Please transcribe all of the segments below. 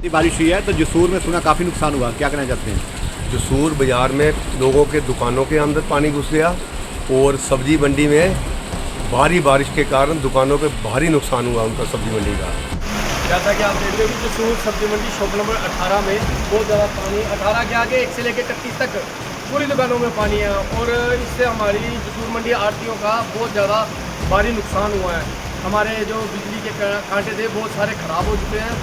बारिश हुई है तो जसूर में सुना काफ़ी नुकसान हुआ, क्या कहना चाहते हैं? जसूर बाज़ार में लोगों के दुकानों के अंदर पानी घुस गया और सब्जी मंडी में भारी बारिश के कारण दुकानों पे भारी नुकसान हुआ उनका सब्जी मंडी का। जैसा कि आप देख रहे हो कि जसूर सब्जी मंडी शॉप नंबर 18 में बहुत ज़्यादा पानी, 18 के आगे 1 से लेकर 31 तक पूरी दुकानों में पानी है और इससे हमारी जसूर मंडी आड़तियों का बहुत ज़्यादा भारी नुकसान हुआ है। हमारे जो बिजली के कांटे थे बहुत सारे ख़राब हो चुके हैं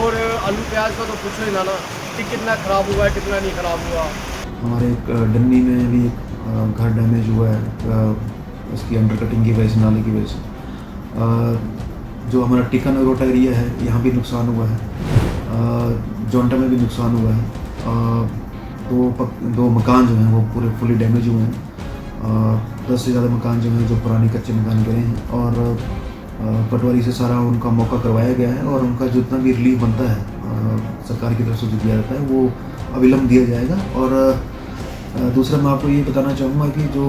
और आलू प्याज का तो पूछो ही ना कि कितना ख़राब हुआ है कितना नहीं ख़राब हुआ। हमारे एक डन्नी में भी एक घर डैमेज हुआ है उसकी अंडर कटिंग की वजह से, नाले की वजह से। जो हमारा टिकन रोटा एरिया है यहाँ भी नुकसान हुआ है, जोंटा में भी नुकसान हुआ है। दो मकान जो हैं वो पूरे फुली डैमेज हुए हैं। 10 से ज़्यादा मकान जो हैं जो पुराने कच्चे मकान गिरे हैं और पटवारी से सारा उनका मौका करवाया गया है और उनका जितना भी रिलीफ बनता है सरकार की तरफ से जो दिया जाता है वो अविलंब दिया जाएगा। और दूसरा मैं आपको ये बताना चाहूँगा कि जो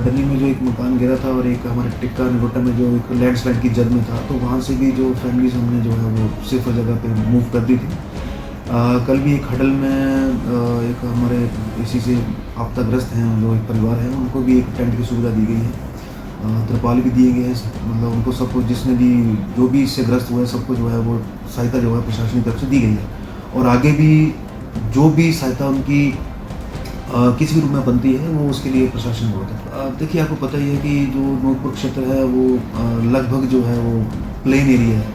डन्नी में जो एक मकान गिरा था और एक हमारे टिक्का निगोटा में जो एक लैंडस्लाइड की जद में था, तो वहाँ से भी जो फैमिलीज हमने जो है वो सेफ जगह पे मूव कर दी थी। कल भी एक हडल में एक हमारे इसी से आपदाग्रस्त हैं जो एक परिवार है, उनको भी एक टेंट की सुविधा दी गई है, तिरपाल भी दिए गए हैं। मतलब उनको सबको जिसने भी जो भी इससे ग्रस्त हुआ है सबको जो है वो सहायता जो है प्रशासन की तरफ से दी गई है और आगे भी जो भी सहायता उनकी किसी भी रूप में बनती है वो उसके लिए प्रशासन बहुत है। देखिए आपको पता ही है कि जो नूरपुर क्षेत्र है वो लगभग जो है वो प्लेन एरिया है,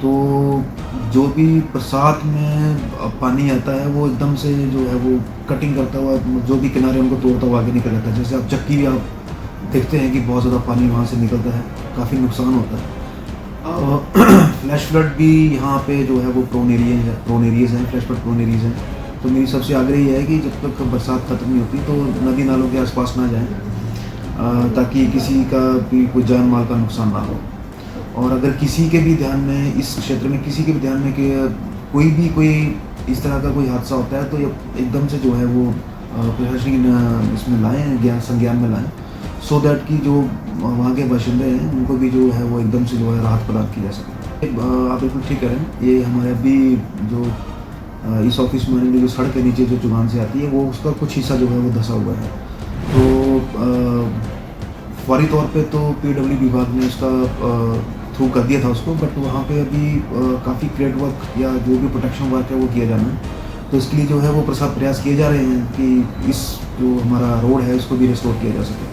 तो जो भी बरसात में पानी आता है वो एकदम से जो है वो कटिंग करता हुआ जो भी किनारे उनको तोड़ता हुआ आगे निकल जाता है। जैसे आप चक्की भी आप देखते हैं कि बहुत ज़्यादा पानी वहाँ से निकलता है, काफ़ी नुकसान होता है। फ्लैश फ्लड भी यहाँ पे जो है वो प्रोन एरियाज़ हैं, फ्लैश फ्लड प्रोन एरियाज़ हैं। तो मेरी सबसे आग्रह ये है कि जब तक बरसात खत्म नहीं होती तो नदी नालों के आसपास ना जाएं ताकि किसी का भी कोई जान माल का नुकसान ना हो। और अगर किसी के भी ध्यान में इस क्षेत्र में किसी के भी ध्यान में कि कोई इस तरह का कोई हादसा होता है तो एकदम से जो है वो प्रशासनिक इसमें लाएँ, संज्ञान में लाएँ, सो दैट कि जो वहाँ के बाशिंदे हैं उनको भी जो है वो एकदम से जो है राहत प्रदान की जा सके। आप बिल्कुल ठीक करें, ये हमारे अभी जो इस ऑफिस में जो सड़क के नीचे जो चुगान से आती है वो उसका कुछ हिस्सा जो है वो धंसा हुआ है। तो फौरी तौर पे तो पीडब्ल्यू विभाग ने उसका थ्रू कर दिया था उसको, बट वहाँ पे अभी काफ़ी क्रिएट वर्क या जो भी प्रोटेक्शन वर्क है वो किया जाना है। तो इसके लिए जो है वो प्रयास किए जा रहे हैं कि इस जो हमारा रोड है इसको भी रिस्टोर किया जा सके।